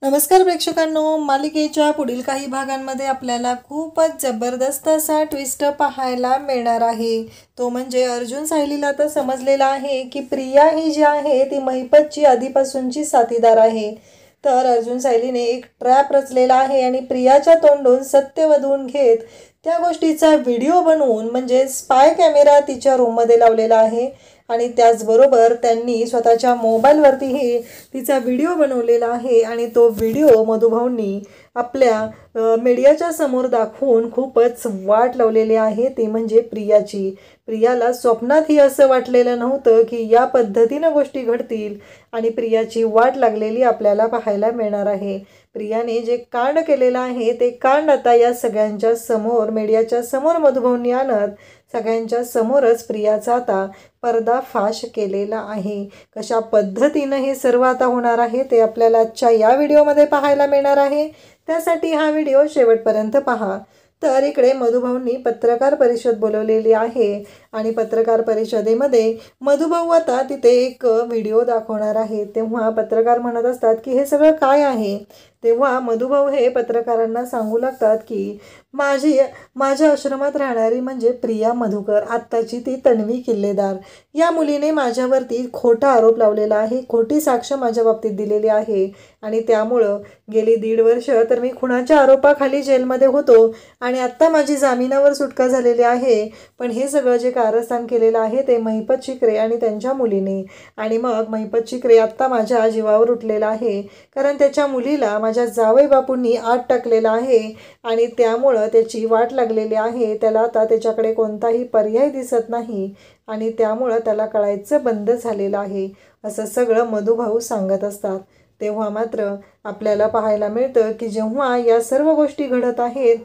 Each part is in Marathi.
नमस्कार प्रेक्षकांनो, मालिकेच्या पुढील काही भागांमध्ये आपल्याला खूपच जबरदस्त असा ट्विस्ट पाहायला मिळणार आहे। तो म्हणजे अर्जुन सायलीला तर समजलेला आहे की प्रिया ही जी आहे ती महिपतची आधीपासूनची साथीदार आहे। तर अर्जुन सायलीने एक ट्रॅप रचलेला आहे आणि प्रियाच्या तोंडून सत्य वधवून घेत त्या गोष्टीचा व्हिडिओ बनवून म्हणजे स्पाय कॅमेरा तिच्या रूममध्ये लावलेला आहे। आणि त्याचबरोबर त्यांनी स्वतःच्या मोबाईलवरतीही तिचा व्हिडिओ बनवलेला आहे आणि तो व्हिडिओ मधुभाऊंनी आपल्या मीडियाच्या समोर दाखवून खूपच वाट लावलेली आहे, ती म्हणजे प्रियाची। प्रियाला स्वप्नातही असं वाटलेलं नव्हतं की या पद्धतीनं गोष्टी घडतील आणि प्रियाची वाट लागलेली आपल्याला पाहायला मिळणार आहे। प्रियाने जे कांड केलेलं आहे ते कांड आता या सगळ्यांच्या समोर मीडियाच्या समोर मधुभाऊंनी आणत सगळ्यांच्या समोरच प्रियाचा आता पर्दाफाश केलेला आहे। कशा पद्धतीनं हे सर्व आता होणार आहे ते आपल्याला आजच्या या व्हिडिओमध्ये पाहायला मिळणार आहे, त्यासाठी हा व्हिडिओ शेवटपर्यंत पहा। तर इकडे मधुभाऊंनी पत्रकार परिषद बोलवलेली आहे आणि पत्रकार परिषदेमध्ये मधुभाऊ आता तिथे एक व्हिडिओ दाखवणार आहे। तेव्हा पत्रकार म्हणत असतात की हे सगळं काय आहे, तेव्हा मधुभाऊ हे पत्रकारांना सांगू लागतात की माझ्या आश्रमात राहणारी म्हणजे प्रिया मधुकर, आत्ताची ती तन्वी किल्लेदार, या मुलीने माझ्यावरती खोटा आरोप लावलेला आहे, खोटी साक्ष माझ्या बाबतीत दिलेली आहे आणि त्यामुळं गेली 1.5 वर्ष तर मी खुनाच्या आरोपाखाली जेलमध्ये होतो आणि आत्ता माझी जामिनावर सुटका झालेली आहे। पण हे सगळं जे कारस्थान केलेलं आहे ते महिपत शिकरे आणि त्यांच्या मुलीने, आणि मग महिपत शिकरे आत्ता माझ्या जीवावर उठलेला आहे कारण त्याच्या मुलीला माझ्या जावई बापूंनी आत टाकलेला आहे आणि त्यामुळं त्याची वाट लागलेली आहे। त्याला आता त्याच्याकडे कोणताही पर्याय दिसत नाही आणि त्यामुळं त्याला कळायचं बंद झालेलं आहे, असं सगळं मधुभाऊ सांगत असतात। तेव्हा मात्र आपल्याला पाहायला मिळतं की जेव्हा या सर्व गोष्टी घडत आहेत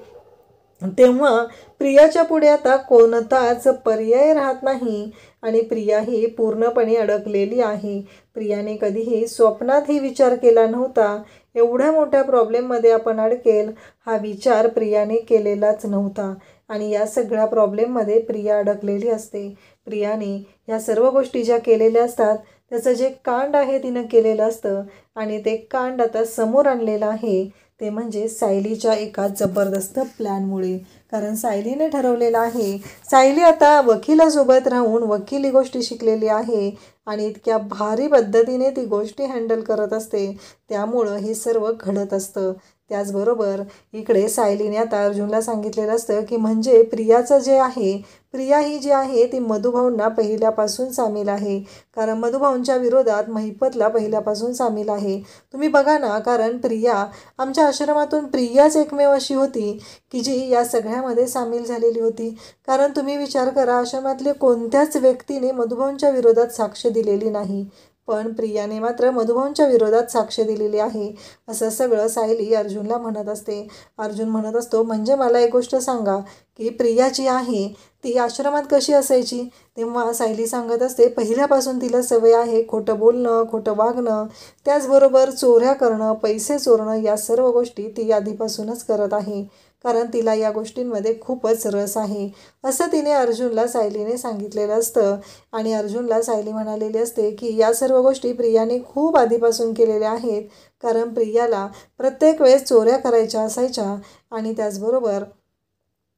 तेव्हा प्रियाच्या पुढे आता कोणताच पर्याय राहत नाही आणि प्रिया ही पूर्णपणे अडकलेली आहे। प्रियाने कधीही स्वप्नातही विचार केला नव्हता, एवढ्या मोठ्या प्रॉब्लेममध्ये आपण अडकेल हा विचार प्रियाने केलेलाच नव्हता आणि या सगळ्या प्रॉब्लेममध्ये प्रिया अडकलेली असते। प्रियाने या सर्व गोष्टी ज्या केलेल्या असतात त्याचं जे कांड आहे तिनं केलेलं असतं आणि ते कांड आता समोर आणलेलं आहे ते म्हणजे सायलीच्या एका जबरदस्त प्लॅनमुळे। कारण सायलीने ठरवलेलं आहे, सायली आता वकिलासोबत राहून वकिली गोष्टी शिकलेली आहे आणि इतक्या भारी पद्धतीने ती गोष्टी हँडल करत असते, त्यामुळं हे सर्व घडत असतं। त्याचबरोबर इकडे सायलीने आता अर्जुनला सांगितलेलं असतं की म्हणजे प्रियाचं जे आहे, प्रिया ही जी आहे ती मधुभाऊंना पहिल्यापासून सामील आहे, कारण मधुभाऊंच्या विरोधात महिपतला पहिल्यापासून सामील आहे। तुम्ही बघा ना, कारण प्रिया आमच्या आश्रमातून प्रियाच एकमेव अशी होती की जी या सगळ्यामध्ये सामील झालेली होती। कारण तुम्ही विचार करा, आश्रमातले कोणत्याच व्यक्तीने मधुभाऊंच्या विरोधात साक्ष दिलेली नाही, पण प्रियाने मात्र मधुभाऊंच्या विरोधात साक्ष दिलेली आहे, असं सगळं सायली अर्जुनला म्हणत असते। अर्जुन म्हणत असतो म्हणजे मला एक गोष्ट सांगा की प्रिया जी आहे ती आश्रमात कशी असायची, तेव्हा सायली सांगत असते पहिल्यापासून तिला सवय आहे खोटं बोलणं, खोटं वागणं, त्याचबरोबर चोऱ्या करणं, पैसे चोरणं, या सर्व गोष्टी ती आधीपासूनच करत आहे कारण तिला या गोष्टींमध्ये खूपच रस आहे, असं तिने अर्जुनला सायलीने सांगितलेलं असतं। आणि अर्जुनला सायली म्हणालेली असते की या सर्व गोष्टी प्रियाने खूप आधीपासून केलेल्या आहेत, कारण प्रियाला प्रत्येक वेळेस चोऱ्या करायच्या असायच्या आणि त्याचबरोबर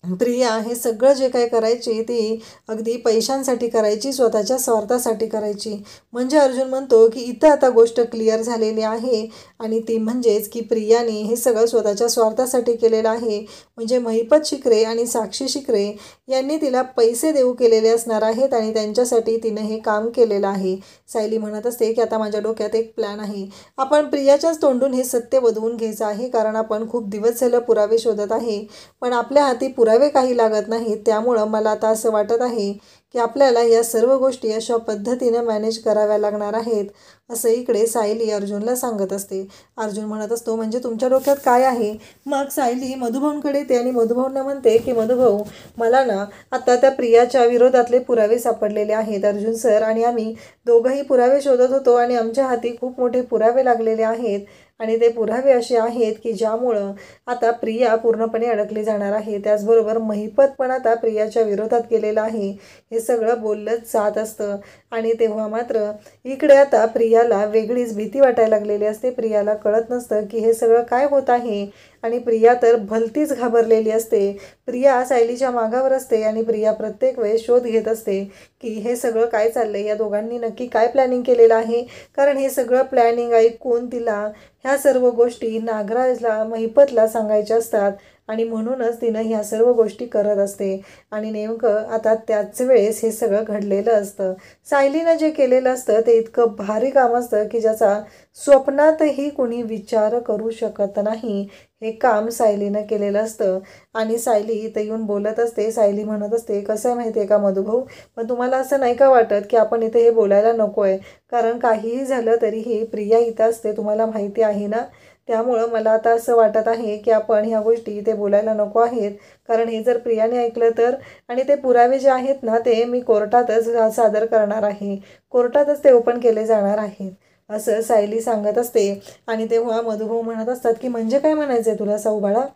प्रिया हे सगळं जे काही करायची ती अगदी पैशांसाठी करायची, स्वतःच्या स्वार्थासाठी करायची। म्हणजे अर्जुन म्हणतो की इथं आता गोष्ट क्लिअर झालेली आहे आणि ती म्हणजेच की प्रियाने हे सगळं स्वतःच्या स्वार्थासाठी केलेलं आहे, म्हणजे महिपत शिकरे आणि साक्षी शिकरे यांनी तिला पैसे देऊ केलेले असणार आहेत आणि त्यांच्यासाठी तिनं हे काम केलेलं आहे। सायली म्हणत असते की आता माझ्या डोक्यात एक प्लॅन आहे, आपण प्रियाच्याच तोंडून हे सत्य वधवून घ्यायचं आहे, कारण आपण खूप दिवस झालं पुरावे शोधत आहे पण आपल्या हाती पुरावे काही लागत नाहीत, त्यामुळं मला आता असं वाटत आहे की आपल्याला या सर्व गोष्टी अशा पद्धतीनं मॅनेज कराव्या लागणार आहेत, असं इकडे सायली अर्जुनला सांगत असते। अर्जुन म्हणत असतो म्हणजे तुमच्या डोक्यात काय आहे, मग सायली मधुभाऊंकडे येते आणि मधुभाऊंना म्हणते की मधुभाऊ मला ना आता त्या प्रियाच्या विरोधातले पुरावे सापडलेले आहेत अर्जुन सर, आणि आम्ही दोघंही पुरावे शोधत होतो आणि आमच्या हाती खूप मोठे पुरावे लागलेले आहेत आणि ते पुरावे असे आहेत की ज्यामुळं आता प्रिया पूर्णपणे अडकली जाणार आहे। त्याचबरोबर महिपत पण आता प्रियाच्या विरोधात केलेलं आहे, हे सगळं बोललंच जात असतं आणि तेव्हा मात्र इकडे आता प्रिया प्रियाला वेगळीच भीती वाटायला लागलेली असते. प्रियाला कळत नसतं की हे सगळं काय होत आहे आणि प्रिया तर भलतीच घाबरलेली असते. प्रिया सायलीच्या मागावर असते आणि प्रिया प्रत्येक वेळेस शोध घेत असते की हे सगळं काय चाललंय, या दोघांनी नक्की काय प्लॅनिंग केलेलं आहे. कारण हे सगळं प्लॅनिंग ऐकून तिला ह्या सर्व गोष्टी नागराजला, महिपतला सांगायच्या असतात आणि म्हणूनच तिनं ह्या सर्व गोष्टी करत असते. आणि नेमकं आता त्याच वेळेस हे सगळं घडलेलं असतं. सायलीनं जे केलेलं असतं ते इतकं भारी काम असतं की ज्याचा स्वप्नातही कोणी विचार करू शकत नाही. हे काम सायलीनं केलेलं असतं. आणि सायली इथं येऊन बोलत असते. सायली म्हणत असते, कसं आहे माहिती आहे का मधुभाऊ, पण तुम्हाला असं नाही का वाटत की आपण इथे हे बोलायला नको आहे, कारण काहीही झालं तरीही प्रिया इथं असते, तुम्हाला माहिती आहे ना. त्यामुळं मला आता असं वाटत आहे की आपण ह्या गोष्टी इथे बोलायला नको आहेत, कारण हे जर प्रियाने ऐकलं तर, आणि ते पुरावे जे आहेत ना ते मी कोर्टातच सादर करणार आहे, कोर्टातच ते ओपन केले जाणार आहेत, असं सायली सांगत असते. आणि तेव्हा मधुभाऊ म्हणत असतात की म्हणजे काय म्हणायचं आहे तुला साऊबाळा.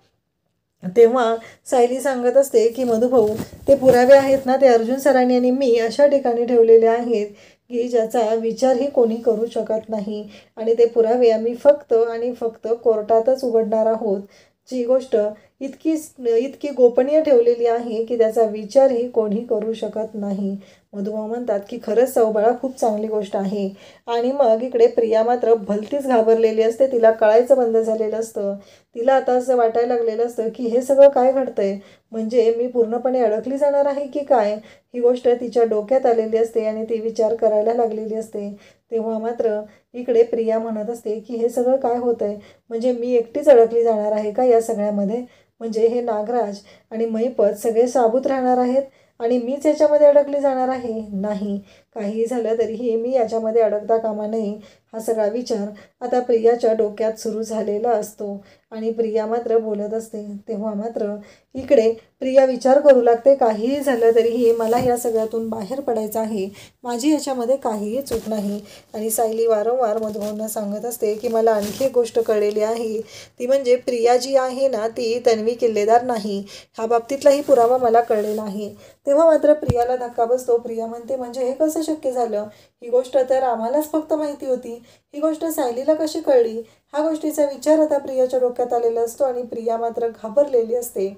तेव्हा सायली सांगत असते की मधुभाऊ, ते पुरावे आहेत ना ते अर्जुन सरांनी आणि मी अशा ठिकाणी ठेवलेले आहेत की ज्याचा विचारही कोणी करू शकत नाही. आणि ते पुरावे आम्ही फक्त आणि फक्त कोर्टातच उघडणार आहोत. जी गोष्ट इतकी इतकी गोपनीय ठेवलेली आहे की त्याचा विचारही कोणी करू शकत नाही. मधुभाऊ म्हणतात की खरंच साऊबाळा खूप चांगली गोष्ट आहे. आणि मग इकडे प्रिया मात्र भलतीच घाबरलेली असते. तिला कळायचं बंद झालेलं असतं. तिला आता असं वाटायला लागलेलं असतं की हे सगळं काय घडतंय, म्हणजे मी पूर्णपणे अडकली जाणार आहे की काय. ही गोष्ट तिच्या डोक्यात आलेली असते आणि ती विचार करायला लागलेली असते. तेव्हा मात्र इकडे प्रिया म्हणत असते की हे सगळं काय होतंय, म्हणजे मी एकटीच अडकली जाणार आहे का या सगळ्यामध्ये, म्हणजे हे नागराज आणि महिपत सगळे साबूत राहणार आहेत आणि मीच याच्यामध्ये अडकली जाणार आहे. नाही, काही झालं तरीही मी याच्यामध्ये अडकता कामा नये, हा सगळा विचार आता प्रियाच्या डोक्यात सुरू झालेला असतो. आणि प्रिया मात्र बोलत असते. तेव्हा मात्र इकडे प्रिया विचार करू लागते, काहीही झालं तरीही मला या सगळ्यातून बाहेर पडायचं आहे, माझी याच्यामध्ये काहीही चूक नाही. आणि सायली वारंवार मधुभाऊंना सांगत असते की मला आणखी एक गोष्ट कळलेली आहे, ती म्हणजे प्रिया जी आहे ना ती तन्वी किल्लेदार नाही, ह्या बाबतीतलाही पुरावा मला कळलेला आहे. तेव्हा मात्र प्रियाला धक्का बसतो. प्रिया म्हणते, म्हणजे हे कसं शक्य झालं, ही गोष्ट तर आम्हालाच फक्त माहिती होती, ही गोष्ट सायलीला कशी कळली. हा गोष्टीचा विचार आता प्रियाच्या डोक्यात आलेला असतो आणि प्रिया मात्र घाबरलेली असते.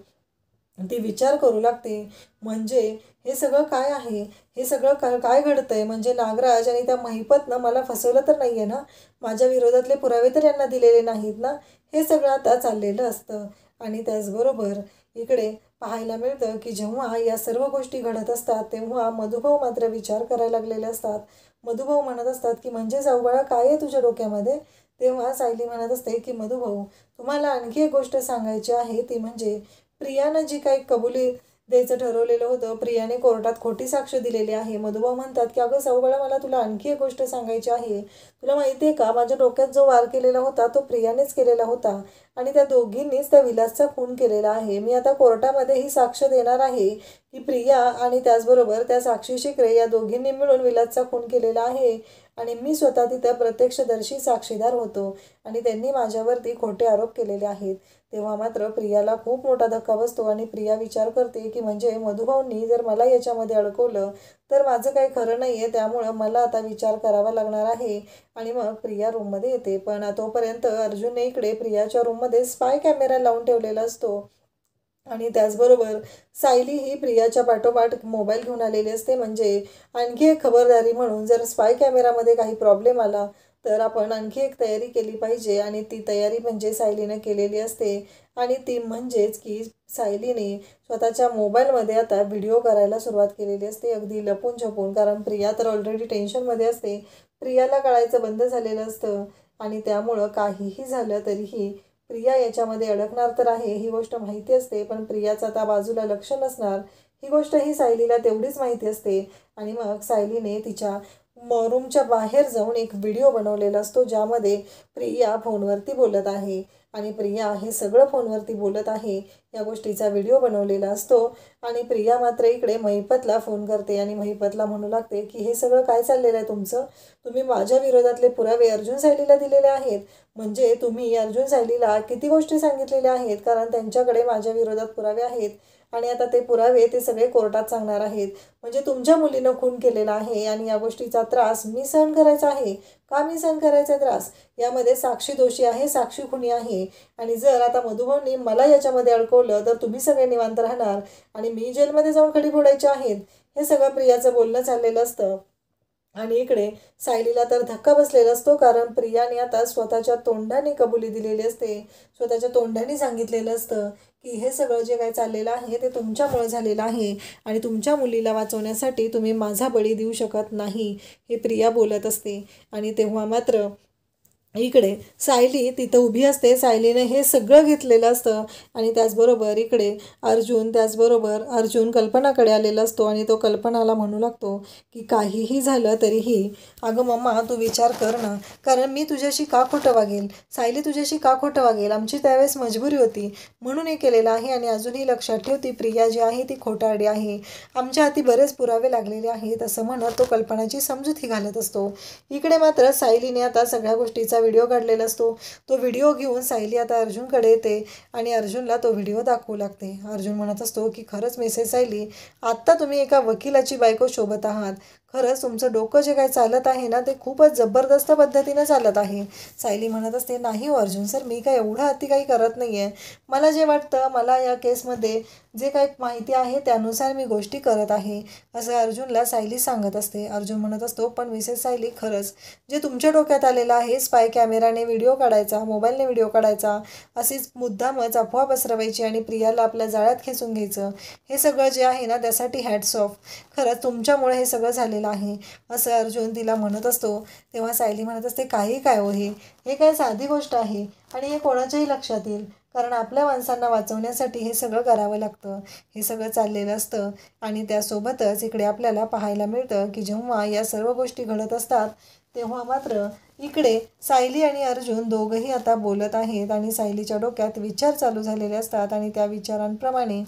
ती विचार करू लागते, म्हणजे हे सगळं काय आहे, हे सगळं काय घडतंय, म्हणजे नागराज आणि त्या महिपतनं मला फसवलं तर नाही आहे ना, माझ्या विरोधातले पुरावे तर यांना दिलेले नाहीत ना, हे सगळं आता चाललेलं असतं. आणि त्याचबरोबर इकडे पाहायला मिळतं की जेव्हा या सर्व गोष्टी घडत असतात तेव्हा मधुभाऊ मात्र विचार करायला लागलेले असतात. मधुभाऊ म्हणत असतात की म्हणजे साऊबाळा काय आहे तुझ्या डोक्यामध्ये. तेव्हा सायली म्हणत असते की मधुभाऊ, तुम्हाला आणखी एक गोष्ट सांगायची आहे, ती म्हणजे प्रियानं जी काही कबुली द्यायचं ठरवलेलं होतं, प्रियाने कोर्टात खोटी साक्ष दिलेली आहे. मधुभाऊ म्हणतात की अगं साऊबाळा, मला तुला आणखी एक गोष्ट सांगायची आहे. तुला माहिती आहे का, माझ्या डोक्यात जो वार केलेला होता तो प्रियानेच केलेला होता आणि त्या दोघींनीच त्या विलासचा खून केलेला आहे. मी आता कोर्टामध्ये ही साक्ष देणार आहे की प्रिया आणि त्याचबरोबर त्या साक्षी शिकरे या दोघींनी मिळून विलासचा खून केलेला आहे आणि मी स्वतः तिथं प्रत्यक्षदर्शी साक्षीदार होतो आणि त्यांनी माझ्यावरती खोटे आरोप केलेले आहेत. तेव्हा मात्र प्रियाला खूप मोठा धक्का बसतो आणि प्रिया विचार करते की म्हणजे मधुभाऊंनी जर मला याच्यामध्ये अडकवलं तर माझं काही खरं नाही आहे, त्यामुळं मला आता विचार करावा लागणार आहे. आणि मग प्रिया रूममध्ये येते. पण तोपर्यंत अर्जुनने इकडे प्रियाच्या रूममध्ये स्पाय कॅमेरा लावून ठेवलेला असतो आणि त्याचबरोबर सायली ही प्रियाच्या पाठोपाठ मोबाईल घेऊन आलेली असते, म्हणजे आणखी एक खबरदारी म्हणून जर स्पाय कॅमेरामध्ये काही प्रॉब्लेम आला तर आपण आणखी एक तयारी केली पाहिजे. आणि ती तयारी म्हणजे सायलीनं केलेली असते आणि ती म्हणजेच की सायलीने स्वतःच्या मोबाईलमध्ये आता व्हिडिओ करायला सुरुवात केलेली असते, अगदी लपून छपून, कारण प्रिया तर ऑलरेडी टेन्शनमध्ये असते. प्रियाला कळायचं बंद झालेलं असतं आणि त्यामुळं काहीही झालं तरीही प्रिया याच्यामध्ये अडकणार तर आहे ही गोष्ट माहिती असते, पण प्रियाचं आता बाजूला लक्ष नसणार ही गोष्ट ही सायलीला तेवढीच माहिती असते. आणि मग सायलीने तिच्या रूमच्या बाहेर जाऊन एक व्हिडिओ बनवलेला असतो ज्यामध्ये प्रिया फोनवरती बोलत आहे आणि प्रिया हे सगळं फोनवरती बोलत आहे या गोष्टीचा व्हिडिओ बनवलेला असतो. आणि प्रिया मात्र इकडे महिपतला फोन करते आणि महिपतला म्हणू लागते की हे सगळं काय चाललेलं आहे तुमचं, तुम्ही माझ्या विरोधातले पुरावे अर्जुन सायलीला दिलेले आहेत, म्हणजे तुम्ही अर्जुन सायलीला किती गोष्टी सांगितलेल्या आहेत, कारण त्यांच्याकडे माझ्या विरोधात पुरावे आहेत आणि आता ते पुरावे ते सगळे कोर्टात सांगणार आहेत. म्हणजे तुमच्या मुलीनं खून केलेला आहे आणि या गोष्टीचा त्रास मी सहन करायचा आहे. का मी सहन करायचा त्रास? यामध्ये साक्षी दोषी आहे, साक्षी खुनी आहे. आणि जर आता मधुभाऊंनी मला याच्यामध्ये अडकवलं तर तुम्ही सगळे निवांत राहणार आणि मी जेलमध्ये जाऊन खडी फोडायचे आहेत. हे सगळं प्रियाचं बोलणं चाललेलं असतं. आणि इकडे सायलीला तर धक्का बसलेला असतो, कारण प्रियाने आता स्वतःच्या तोंडाने कबुली दिलेली असते. स्वतःच्या तोंडाने सांगितलेलं असतं की हे सगळं जे काही चाललेलं आहे ते तुमच्यामुळे झालेलं आहे आणि तुमच्या मुलीला वाचवण्यासाठी तुम्ही माझा बळी देऊ शकत नाही, हे प्रिया बोलत असते. आणि तेव्हा मात्र इकडे सायली तिथं उभी असते. सायलीने हे सगळं घेतलेलं असतं आणि त्याचबरोबर इकडे अर्जुन कल्पनाकडे आलेला असतो आणि तो कल्पनाला म्हणू लागतो की काहीही झालं तरीही अगं मम्मा तू विचार कर ना, कारण मी तुझ्याशी का खोटं वागेल, सायली तुझ्याशी का खोटं वागेल, आमची त्यावेळेस मजबुरी होती म्हणून हे केलेलं आहे. आणि अजूनही लक्षात ठेव ती प्रिया जी आहे ती खोटारडी आहे, आमच्या हाती बरेच पुरावे लागलेले आहेत असं म्हणत तो कल्पनाची समजुती घालत असतो. इकडे मात्र सायलीने आता सगळ्या गोष्टीचा व्हिडिओ काढलेला असतो. तो व्हिडिओ घेऊन सायली आता अर्जुनकडे येते आणि अर्जुनला तो व्हिडिओ दाखवू लागते. अर्जुन म्हणत असतो की खरंच मिसेस सायली, आत्ता तुम्ही एका वकिलाची बायको शोभत आहात. खरंच तुमचं डोकं जे काही चालत आहे ना ते खूपच जबरदस्त पद्धतीनं चालत आहे. सायली म्हणत असते नाही हो अर्जुन सर, मी काय एवढं अति काही करत नाही आहे. मला जे वाटतं, मला या केसमध्ये जे काही माहिती आहे त्यानुसार मी गोष्टी करत आहे असं अर्जुनला सायली सांगत असते. अर्जुन म्हणत असतो पण मिसेस सायली, खरंच जे तुमच्या डोक्यात आलेलं आहे स्पाय कॅमेराने व्हिडिओ काढायचा, मोबाईलने व्हिडिओ काढायचा, अशीच मुद्दामच अफवा पसरवायची आणि प्रियाला आपल्या जाळ्यात खेचून घ्यायचं, हे सगळं जे आहे ना त्यासाठी हॅट्स ऑफ. खरंच तुमच्यामुळे हे सगळं झालेलं आहे असं अर्जुन तिला म्हणत असतो. तेव्हा सायली म्हणत असते काही काय हो, हे काय साधी गोष्ट आहे आणि हे कोणाच्याही लक्षात येईल, कारण आपल्या माणसांना वाचवण्यासाठी हे सगळं करावं लागतं, हे सगळं चाललेलं असतं. आणि त्यासोबतच इकडे आपल्याला पाहायला मिळतं की जेव्हा या सर्व गोष्टी घडत असतात तेव्हा मात्र इकडे सायली आणि अर्जुन दोघंही आता बोलत आहेत आणि सायलीच्या डोक्यात विचार चालू झालेले असतात आणि त्या विचारांप्रमाणे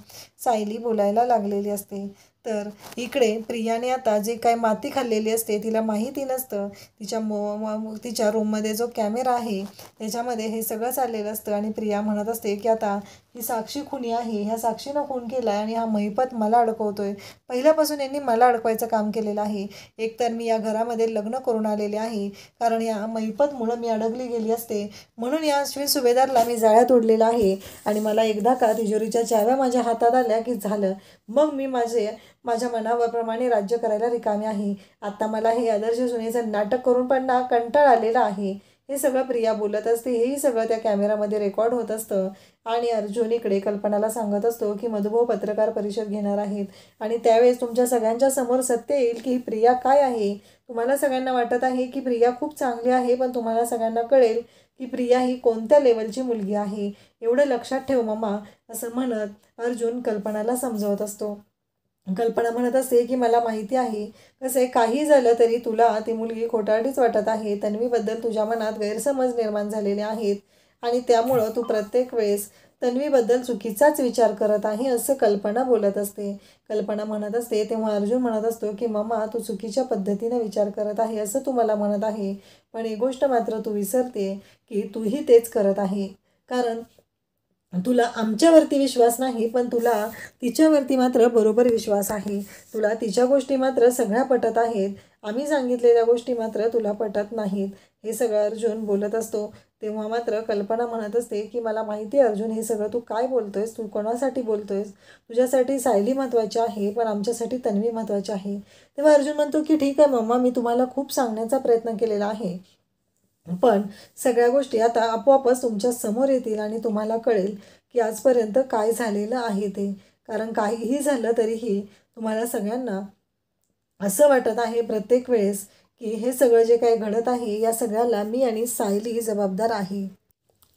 सायली बोलायला लागलेली असते. तर इकडे प्रियाने आता जे काय माती खाल्लेली असते तिला माहिती नसतं, तिच्या रूममध्ये जो कॅमेरा आहे त्याच्यामध्ये हे सगळं चाललेलं असतं. आणि प्रिया म्हणत असते की आता ही साक्षी खुनी आहे, ह्या साक्षीनं खून केला आहे आणि हा महिपत मला अडकवतोय. पहिल्यापासून यांनी मला अडकवायचं काम केलेलं आहे. एकतर मी या घरामध्ये लग्न करून आलेले आहे, कारण या महिपतमुळं मी अडकली गेली असते, म्हणून या अश्विन सुभेदारला मी जाळ्यात ओढलेला आहे. आणि मला एकदा का तिजोरीच्या चाव्या माझ्या हातात आल्या की झालं, मग मी माझ्या मनाप्रमाणे राज्य करायला रिकामी आहे. आता मला हे आदर्श सुनेचं नाटक करून पण ना कंटाळ आलेला आहे. हे सगळं प्रिया बोलत असते, हेही सगळं त्या कॅमेरामध्ये रेकॉर्ड होत असतं. आणि अर्जुन इकडे कल्पनाला सांगत असतो की मधुभाऊ पत्रकार परिषद घेणार आहेत आणि त्यावेळेस तुमच्या सगळ्यांच्या समोर सत्य येईल की ही प्रिया काय आहे. तुम्हाला सगळ्यांना वाटत आहे की प्रिया खूप चांगली आहे, पण तुम्हाला सगळ्यांना कळेल की प्रिया ही कोणत्या लेवलची मुलगी आहे. एवढं लक्षात ठेव मम्मा, असं म्हणत अर्जुन कल्पनाला समजवत असतो. कल्पना म्हणत असते की मला माहिती आहे, कसं आहे काही झालं तरी तुला ती मुलगी खोटारडीच वाटत आहे. तन्वीबद्दल तुझ्या मनात गैरसमज निर्माण झालेले आहेत आणि त्यामुळं तू प्रत्येक वेळेस तन्वीबद्दल चुकीचाच विचार करत आहे असं कल्पना बोलत असते. कल्पना म्हणत असते तेव्हा अर्जुन म्हणत असतो की मम्मा तू चुकीच्या पद्धतीने विचार करत आहे असं तू मला म्हणत आहे, पण एक गोष्ट मात्र तू विसरते की तूही तेच करत आहे. कारण तुला आमच्यावरती विश्वास नाही, पण तुला तिच्यावरती मात्र बरोबर विश्वास आहे. तुला तिच्या गोष्टी मात्र सगळ्या पटत आहेत, आम्ही सांगितलेल्या गोष्टी मात्र तुला पटत नाहीत. हे सगळं अर्जुन बोलत असतो. तेव्हा मात्र कल्पना म्हणत असते की मला माहिती आहे अर्जुन, हे सगळं तू काय बोलतोयस, तू कोणासाठी बोलतोयस, तुझ्यासाठी सायली महत्त्वाची आहे पण आमच्यासाठी तन्वी महत्त्वाची आहे. तेव्हा अर्जुन म्हणतो की ठीक आहे मम्मा, मी तुम्हाला खूप सांगण्याचा प्रयत्न केलेला आहे, पण सगळ्या गोष्टी आता आपोआपच तुमच्या समोर येतील आणि तुम्हाला कळेल की आजपर्यंत काय झालेलं आहे ते. कारण काहीही झालं तरीही तुम्हाला सगळ्यांना असं वाटत आहे प्रत्येक वेळेस की हे सगळं जे काही घडत आहे या सगळ्याला मी आणि सायली जबाबदार आहे.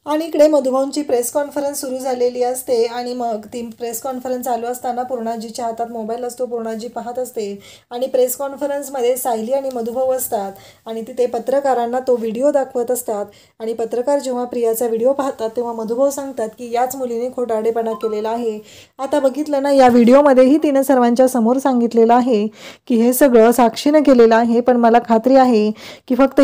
आणि इकडे मधुभाऊंची प्रेस कॉन्फरन्स सुरू झालेली असते आणि मग ती प्रेस कॉन्फरन्स चालू असताना पूर्णाजीच्या हातात मोबाईल असतो. पूर्णाजी पाहत असते आणि प्रेस कॉन्फरन्समध्ये सायली आणि मधुभाऊ असतात आणि तिथे पत्रकारांना तो व्हिडिओ दाखवत असतात. आणि पत्रकार जेव्हा प्रियाचा व्हिडिओ पाहतात तेव्हा मधुभाऊ सांगतात की याच मुलीने खोटारडेपणा केलेला आहे. आता बघितलं ना, या व्हिडिओमध्येही तिनं सर्वांच्या समोर सांगितलेलं आहे की हे सगळं साक्षीनं केलेलं आहे, पण मला खात्री आहे की फक्त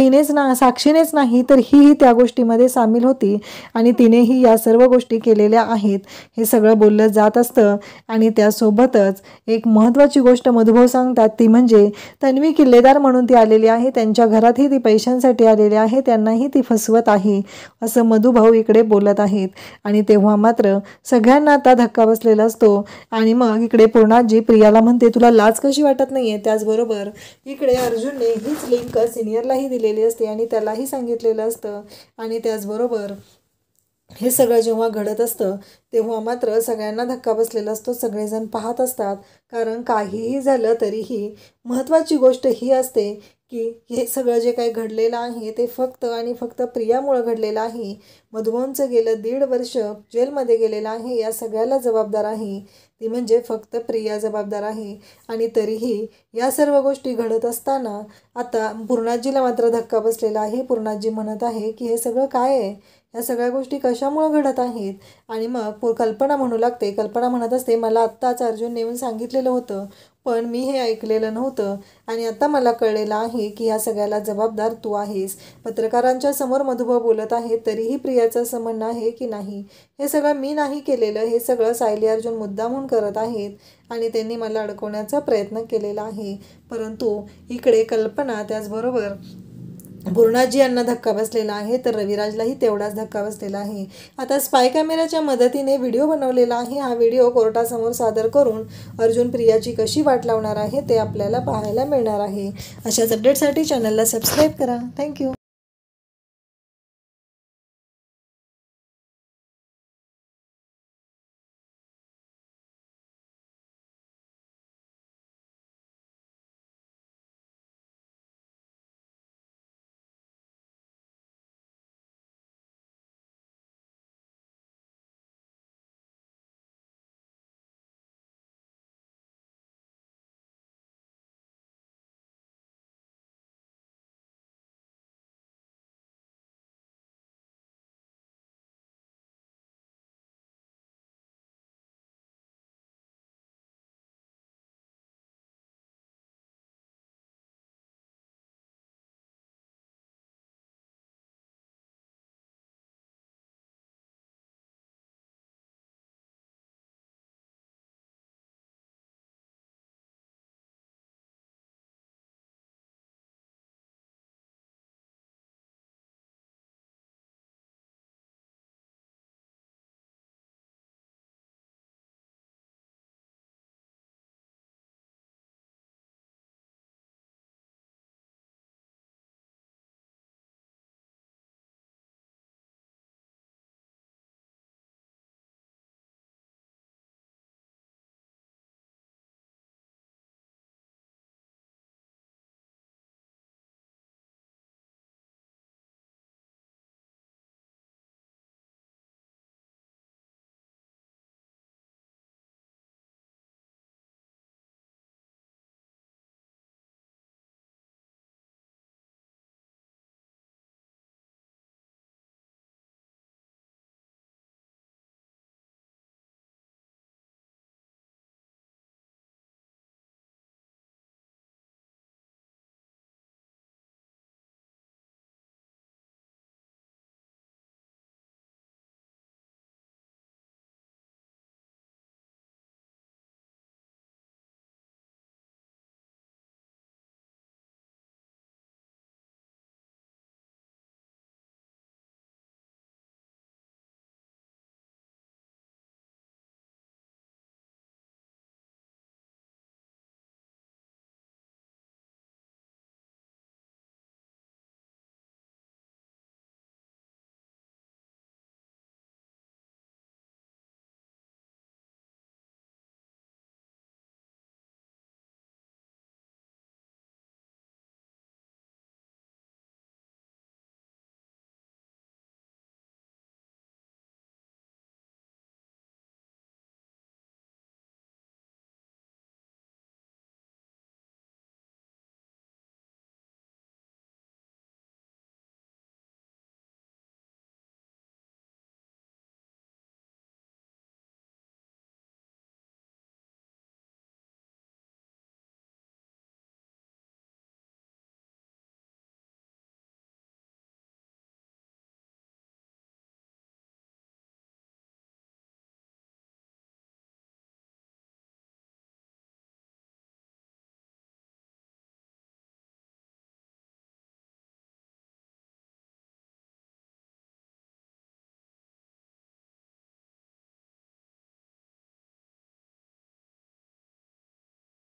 साक्षीनेच नाही तर ही त्या गोष्टीमध्ये सामील होती. आणि तिनेही या सर्व गोष्टी केलेल्या आहेत हे सगळं बोललं जात असतं. आणि त्यासोबतच एक महत्त्वाची गोष्ट मधुभाऊ सांगतात ती म्हणजे तन्वी किल्लेदार म्हणून ती आलेली आहे, त्यांच्या घरातही ती पैशांसाठी आलेली आहे, त्यांनाही ती फसवत आहे असं मधुभाऊ इकडे बोलत आहेत. आणि तेव्हा मात्र सगळ्यांना आता धक्का बसलेला असतो. आणि मग इकडे पूर्णाजी प्रियाला म्हणते तुला लाज कशी वाटत नाहीये. त्याचबरोबर इकडे अर्जुनने हीच लिंक सिनियरलाही दिलेली असते आणि त्यालाही सांगितलेलं असतं. आणि त्याचबरोबर हे सगळं जेव्हा घडत असतं तेव्हा मात्र सगळ्यांना धक्का बसलेला असतो. सगळेजण पाहत असतात, कारण काहीही झालं तरीही महत्त्वाची गोष्ट ही असते की हे सगळं जे काही घडलेलं आहे ते फक्त आणि फक्त प्रियामुळं घडलेलं आहे. मधुभाऊंचं गेलं 1.5 वर्ष जेलमध्ये गेलेलं आहे, या सगळ्याला जबाबदार आहे ती म्हणजे फक्त प्रिया जबाबदार आहे. आणि तरीही या सर्व गोष्टी घडत असताना आता पूर्णाजीला मात्र धक्का बसलेला आहे. पूर्णाजी म्हणत आहे की हे सगळं काय आहे, या सगळ्या गोष्टी कशामुळं घडत आहेत. आणि मग कल्पना म्हणू लागते. कल्पना म्हणत असते मला आत्ताच अर्जुन येऊन सांगितलेलं होतं, पण मी हे ऐकलेलं नव्हतं आणि आता मला कळलेलं आहे की ह्या सगळ्याला जबाबदार तू आहेस. पत्रकारांच्या समोर मधुभाऊ बोलत आहेत, तरीही प्रियाचं असं म्हणणं आहे की नाही, हे सगळं मी नाही केलेलं, हे सगळं सायली अर्जुन मुद्दामून करत आहेत आणि त्यांनी मला अडकवण्याचा प्रयत्न केलेला आहे. परंतु इकडे कल्पना त्याचबरोबर पूर्णाजी यांना धक्का बसलेला आहे, तर रविराजलाही तेवढाच धक्का बसलेला आहे. आता स्पाय कॅमेराच्या मदतीने व्हिडिओ बनवलेला आहे. हा व्हिडिओ कोर्टासमोर सादर करून अर्जुन प्रियाची कशी वाट लावणार आहे ते आपल्याला पाहायला मिळणार आहे. अशाच अपडेटसाठी चॅनलला सबस्क्राईब करा. थँक्यू.